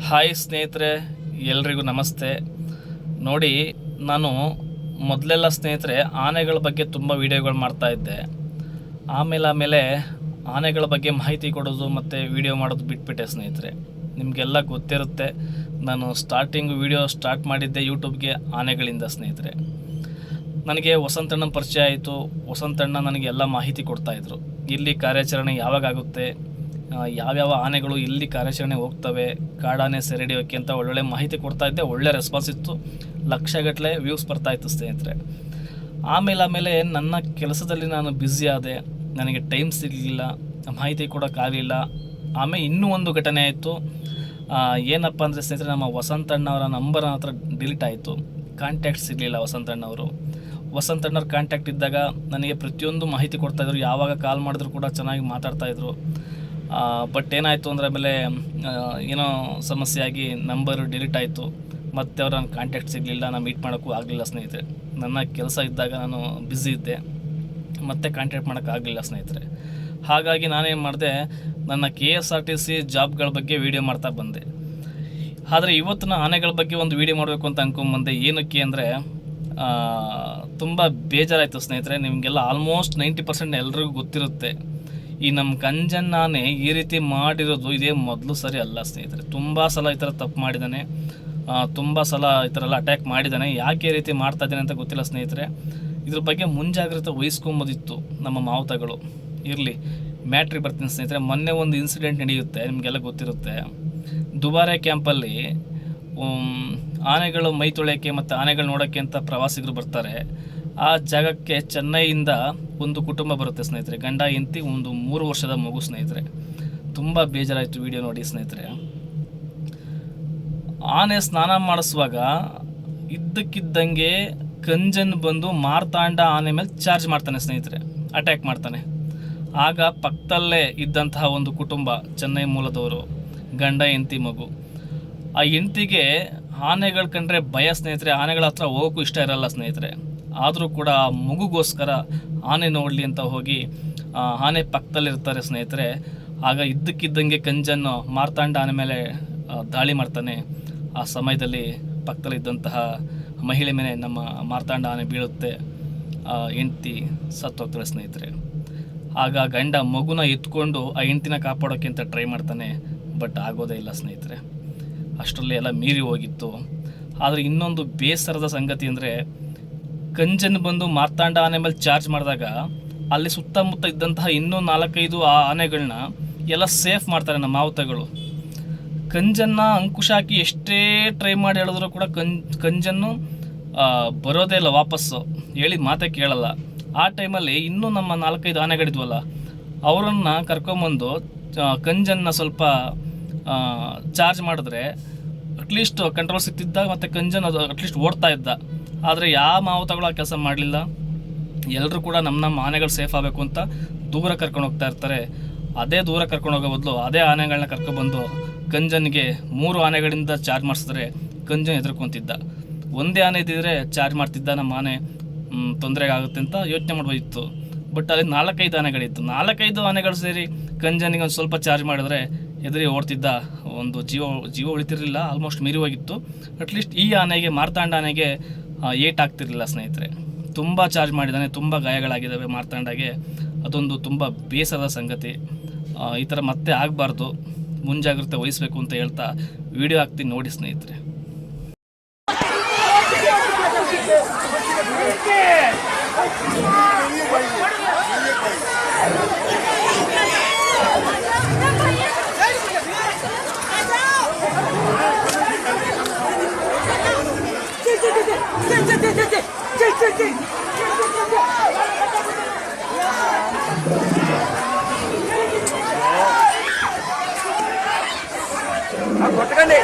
Hi ಸ್ನೇಹಿತರೆ, ಎಲ್ರಿಗೂ ನಮಸ್ತೆ. ನೋಡಿ, ನಾನು ಮೊದಲೆಲ್ಲ ಸ್ನೇಹಿತರೆ ಆನೆಗಳ ಬಗ್ಗೆ ತುಂಬ ವೀಡಿಯೋಗಳು ಮಾಡ್ತಾಯಿದ್ದೆ. ಆಮೇಲೆ ಆನೆಗಳ ಬಗ್ಗೆ ಮಾಹಿತಿ ಕೊಡೋದು ಮತ್ತು ವೀಡಿಯೋ ಮಾಡೋದು ಬಿಟ್ಬಿಟ್ಟೆ ಸ್ನೇಹಿತರೆ. ನಿಮಗೆಲ್ಲ ಗೊತ್ತಿರುತ್ತೆ, ನಾನು ವೀಡಿಯೋ ಸ್ಟಾರ್ಟ್ ಮಾಡಿದ್ದೆ ಯೂಟ್ಯೂಬ್ಗೆ ಆನೆಗಳಿಂದ ಸ್ನೇಹಿತರೆ. ನನಗೆ ವಸಂತಣ್ಣನ ಪರಿಚಯ ಆಯಿತು. ವಸಂತಣ್ಣ ನನಗೆ ಎಲ್ಲ ಮಾಹಿತಿ ಕೊಡ್ತಾಯಿದ್ರು. ಇಲ್ಲಿ ಕಾರ್ಯಾಚರಣೆ ಯಾವಾಗ ಆಗುತ್ತೆ, ಯಾವ್ಯಾವ ಆನೆಗಳು ಇಲ್ಲಿ ಕಾರ್ಯಾಚರಣೆ ಹೋಗ್ತವೆ, ಕಾಡಾನೆ ಸೆರೆ ಹಿಡಿಯೋಕ್ಕೆ ಅಂತ ಒಳ್ಳೊಳ್ಳೆ ಮಾಹಿತಿ ಕೊಡ್ತಾಯಿದ್ದೆ. ಒಳ್ಳೆ ರೆಸ್ಪಾನ್ಸ್ ಇತ್ತು, ಲಕ್ಷಗಟ್ಟಲೆ ವ್ಯೂಸ್ ಬರ್ತಾಯಿತ್ತು ಸ್ನೇಹಿತರೆ. ಆಮೇಲೆ ನನ್ನ ಕೆಲಸದಲ್ಲಿ ನಾನು ಬ್ಯುಸಿ ಆದೆ, ನನಗೆ ಟೈಮ್ ಸಿಗಲಿಲ್ಲ, ಮಾಹಿತಿ ಕೊಡೋಕ್ಕಾಗಲಿಲ್ಲ. ಆಮೇಲೆ ಇನ್ನೂ ಒಂದು ಘಟನೆ ಆಯಿತು. ಏನಪ್ಪ ಅಂದರೆ ಸ್ನೇಹಿತರೆ, ನಮ್ಮ ವಸಂತಣ್ಣವರ ನಂಬರ್ ಹತ್ರ ಡಿಲೀಟ್ ಆಯಿತು. ಕಾಂಟ್ಯಾಕ್ಟ್ ಸಿಗಲಿಲ್ಲ ವಸಂತಣ್ಣವ್ರ ಕಾಂಟ್ಯಾಕ್ಟ್ ಇದ್ದಾಗ ನನಗೆ ಪ್ರತಿಯೊಂದು ಮಾಹಿತಿ ಕೊಡ್ತಾಯಿದ್ರು. ಯಾವಾಗ ಕಾಲ್ ಮಾಡಿದ್ರು ಕೂಡ ಚೆನ್ನಾಗಿ ಮಾತಾಡ್ತಾಯಿದ್ರು. ಬಟ್ ಏನಾಯಿತು ಅಂದರೆ ಆಮೇಲೆ ಏನೋ ಸಮಸ್ಯೆ ಆಗಿ ನಂಬರ್ ಡಿಲೀಟ್ ಆಯಿತು. ಮತ್ತು ಅವ್ರ ನನ್ನ ಕಾಂಟ್ಯಾಕ್ಟ್ ಸಿಗಲಿಲ್ಲ, ನಾನು ಮೀಟ್ ಮಾಡೋಕ್ಕೂ ಆಗಲಿಲ್ಲ ಸ್ನೇಹಿತರೆ. ನನ್ನ ಕೆಲಸ ಇದ್ದಾಗ ನಾನು ಬ್ಯುಸಿ ಇದ್ದೆ, ಮತ್ತೆ ಕಾಂಟ್ಯಾಕ್ಟ್ ಮಾಡೋಕ್ಕಾಗಲಿಲ್ಲ ಸ್ನೇಹಿತರೆ. ಹಾಗಾಗಿ ನಾನೇನು ಮಾಡಿದೆ, ನನ್ನ KSRTC ಜಾಬ್ಗಳ ಬಗ್ಗೆ ವೀಡಿಯೋ ಮಾಡ್ತಾ ಬಂದೆ. ಆದರೆ ಇವತ್ತು ನಾನು ಆನೆಗಳ ಬಗ್ಗೆ ಒಂದು ವೀಡಿಯೋ ಮಾಡಬೇಕು ಅಂತ ಅಂದ್ಕೊಂಬಂದೆ. ಏನಕ್ಕೆ ಅಂದರೆ ತುಂಬ ಬೇಜಾರಾಯಿತು ಸ್ನೇಹಿತರೆ. ನಿಮಗೆಲ್ಲ ಆಲ್ಮೋಸ್ಟ್ 90% ಎಲ್ರಿಗೂ ಗೊತ್ತಿರುತ್ತೆ. ಈ ನಮ್ಮ ಕಂಜನ್ ಆನೆ ಈ ರೀತಿ ಮಾಡಿರೋದು ಇದೇ ಮೊದಲು ಸರಿ ಅಲ್ಲ ಸ್ನೇಹಿತರೆ. ತುಂಬ ಸಲ ಈ ಥರ ತಪ್ಪು ಮಾಡಿದ್ದಾನೆ, ತುಂಬ ಸಲ ಈ ಥರ ಎಲ್ಲ ಅಟ್ಯಾಕ್ ಮಾಡಿದ್ದಾನೆ. ಯಾಕೆ ಈ ರೀತಿ ಮಾಡ್ತಾ ಇದ್ದಾನೆ ಅಂತ ಗೊತ್ತಿಲ್ಲ ಸ್ನೇಹಿತರೆ. ಇದ್ರ ಬಗ್ಗೆ ಮುಂಜಾಗ್ರತೆ ವಹಿಸ್ಕೊಂಬೋದಿತ್ತು ನಮ್ಮ ಮಾವುತಗಳು. ಇರಲಿ, ಮ್ಯಾಟ್ರಿಗೆ ಬರ್ತೀನಿ ಸ್ನೇಹಿತರೆ. ಮೊನ್ನೆ ಒಂದು ಇನ್ಸಿಡೆಂಟ್ ನಡೆಯುತ್ತೆ, ನಿಮಗೆಲ್ಲ ಗೊತ್ತಿರುತ್ತೆ. ದುಬಾರೆ ಕ್ಯಾಂಪಲ್ಲಿ ಆನೆಗಳು ಮೈ ತೊಳೆಯೋಕ್ಕೆ ಮತ್ತು ಆನೆಗಳು ನೋಡೋಕ್ಕೆ ಅಂತ ಪ್ರವಾಸಿಗರು ಬರ್ತಾರೆ. ಆ ಜಾಗಕ್ಕೆ ಚೆನ್ನೈಯಿಂದ ಒಂದು ಕುಟುಂಬ ಬರುತ್ತೆ ಸ್ನೇಹಿತರೆ, ಗಂಡ ಹೆಂಡತಿ, ಒಂದು 3 ವರ್ಷದ ಮಗು ಸ್ನೇಹಿತರೆ. ತುಂಬ ಬೇಜಾರಾಯಿತು ವಿಡಿಯೋ ನೋಡಿ ಸ್ನೇಹಿತರೆ. ಆನೆ ಸ್ನಾನ ಮಾಡಿಸುವಾಗ ಇದ್ದಕ್ಕಿದ್ದಂಗೆ ಕಂಜನ್ ಬಂದು ಮಾರ್ತಾಂಡ ಆನೆ ಮೇಲೆ ಚಾರ್ಜ್ ಮಾಡ್ತಾನೆ ಸ್ನೇಹಿತರೆ, ಅಟ್ಯಾಕ್ ಮಾಡ್ತಾನೆ. ಆಗ ಪಕ್ಕದಲ್ಲೇ ಇದ್ದಂತಹ ಒಂದು ಕುಟುಂಬ, ಚೆನ್ನೈ ಮೂಲದವರು, ಗಂಡ ಹೆಂಡತಿ ಮಗು. ಆ ಹೆಂಡತಿಗೆ ಆನೆಗಳು ಕಂಡ್ರೆ ಭಯ ಸ್ನೇಹಿತರೆ. ಆನೆಗಳ ಹತ್ರ ಹೋಗೋಕ್ಕೂ ಇಷ್ಟ ಇರಲ್ಲ ಸ್ನೇಹಿತರೆ. ಆದರೂ ಕೂಡ ಆ ಮಗುಗೋಸ್ಕರ ಆನೆ ನೋಡಲಿ ಅಂತ ಹೋಗಿ ಆನೆ ಪಕ್ಕದಲ್ಲಿರ್ತಾರೆ ಸ್ನೇಹಿತರೆ. ಆಗ ಇದ್ದಕ್ಕಿದ್ದಂಗೆ ಕಂಜನ್ನು ಮಾರ್ತಾಂಡ ಆನೆ ಮೇಲೆ ದಾಳಿ ಮಾಡ್ತಾನೆ. ಆ ಸಮಯದಲ್ಲಿ ಪಕ್ಕದಲ್ಲಿದ್ದಂತಹ ಮಹಿಳೆ ಮೇಲೆ ನಮ್ಮ ಮಾರ್ತಾಂಡ ಆನೆ ಬೀಳುತ್ತೆ. ಹೆಂಡತಿ ಸತ್ತೋಗ್ತಾಳೆ ಸ್ನೇಹಿತರೆ. ಆಗ ಗಂಡ ಮಗುನ ಎತ್ಕೊಂಡು ಆ ಹೆಂಡತಿನ ಕಾಪಾಡೋಕ್ಕೆ ಅಂತ ಟ್ರೈ ಮಾಡ್ತಾನೆ. ಬಟ್ ಆಗೋದೇ ಇಲ್ಲ ಸ್ನೇಹಿತರೆ. ಅಷ್ಟರಲ್ಲಿ ಎಲ್ಲ ಮೀರಿ ಹೋಗಿತ್ತು. ಆದರೆ ಇನ್ನೊಂದು ಬೇಸರದ ಸಂಗತಿ ಅಂದರೆ, ಕಂಜನ್ ಬಂದು ಮಾರ್ತಾಂಡ ಆನೆ ಮೇಲೆ ಚಾರ್ಜ್ ಮಾಡಿದಾಗ ಅಲ್ಲಿ ಸುತ್ತಮುತ್ತ ಇದ್ದಂತಹ ಇನ್ನೂ 4-5 ಆನೆಗಳನ್ನ ಎಲ್ಲ ಸೇಫ್ ಮಾಡ್ತಾರೆ ನಮ್ಮ ಮಾವುತಗಳು. ಕಂಜನ್ನ ಅಂಕುಶ ಹಾಕಿ ಎಷ್ಟೇ ಟ್ರೈ ಮಾಡಿ ಹೇಳಿದ್ರು ಕೂಡ ಕಂಜನ್ನು ಬರೋದೇ ಇಲ್ಲ ವಾಪಸ್ಸು, ಹೇಳಿ ಮಾತೇ ಕೇಳಲ್ಲ. ಆ ಟೈಮಲ್ಲಿ ಇನ್ನೂ ನಮ್ಮ 4-5 ಆನೆಗಳಿದ್ವಲ್ಲ, ಅವರನ್ನು ಕರ್ಕೊಂಬಂದು ಕಂಜನ್ನ ಸ್ವಲ್ಪ ಚಾರ್ಜ್ ಮಾಡಿದ್ರೆ ಅಟ್ಲೀಸ್ಟ್ ಕಂಟ್ರೋಲ್ ಸಿಗ್ತಿದ್ದ, ಮತ್ತು ಕಂಜನ್ ಅದು ಅಟ್ಲೀಸ್ಟ್ ಓಡ್ತಾ ಇದ್ದ. ಆದರೆ ಯಾವ ಮಾವುತಗಳು ಆ ಕೆಲಸ ಮಾಡಲಿಲ್ಲ. ಎಲ್ಲರೂ ಕೂಡ ನಮ್ಮ ಆನೆಗಳು ಸೇಫ್ ಆಗಬೇಕು ಅಂತ ದೂರ ಕರ್ಕೊಂಡು ಹೋಗ್ತಾ ಇರ್ತಾರೆ. ಅದೇ ದೂರ ಕರ್ಕೊಂಡು ಹೋಗೋ ಬದಲು ಅದೇ ಆನೆಗಳನ್ನ ಕರ್ಕೊಬಂದು ಕಂಜನ್ಗೆ 3 ಆನೆಗಳಿಂದ ಚಾರ್ಜ್ ಮಾಡಿಸಿದ್ರೆ ಕಂಜನ್ ಎದುರ್ಕೊತಿದ್ದ. ಒಂದೇ ಆನೆ ಇದ್ದಿದ್ರೆ ಚಾರ್ಜ್ ಮಾಡ್ತಿದ್ದ, ನಮ್ಮ ಆನೆ ತೊಂದರೆಗೆ ಆಗುತ್ತೆ ಅಂತ ಯೋಚನೆ ಮಾಡ್ಬೋದಿತ್ತು. ಬಟ್ ಅಲ್ಲಿ 4-5 ಆನೆಗಳಿತ್ತು. 4-5 ಆನೆಗಳು ಸೇರಿ ಕಂಜನಿಗೆ ಒಂದು ಸ್ವಲ್ಪ ಚಾರ್ಜ್ ಮಾಡಿದ್ರೆ ಎದುರಿ ಓಡ್ತಿದ್ದ. ಒಂದು ಜೀವ ಉಳಿತಿರಲಿಲ್ಲ, ಆಲ್ಮೋಸ್ಟ್ ಮೀರಿ ಹೋಗಿತ್ತು. ಅಟ್ಲೀಸ್ಟ್ ಈ ಆನೆಗೆ, ಮಾರ್ತಾಂಡ ಆನೆಗೆ ಏಟ್ ಆಗ್ತಿರಲಿಲ್ಲ ಸ್ನೇಹಿತರೆ. ತುಂಬ ಚಾರ್ಜ್ ಮಾಡಿದ್ದಾನೆ, ತುಂಬ ಗಾಯಗಳಾಗಿದ್ದಾವೆ ಮಾರ್ತಾಂಡಗೆ. ಅದೊಂದು ತುಂಬ ಬೇಸರದ ಸಂಗತಿ. ಈ ಥರ ಮತ್ತೆ ಆಗಬಾರ್ದು, ಮುಂಜಾಗ್ರತೆ ವಹಿಸಬೇಕು ಅಂತ ಹೇಳ್ತಾ ವಿಡಿಯೋ ಹಾಕ್ತೀನಿ ನೋಡಿ ಸ್ನೇಹಿತರೆ. కొట్టకండి.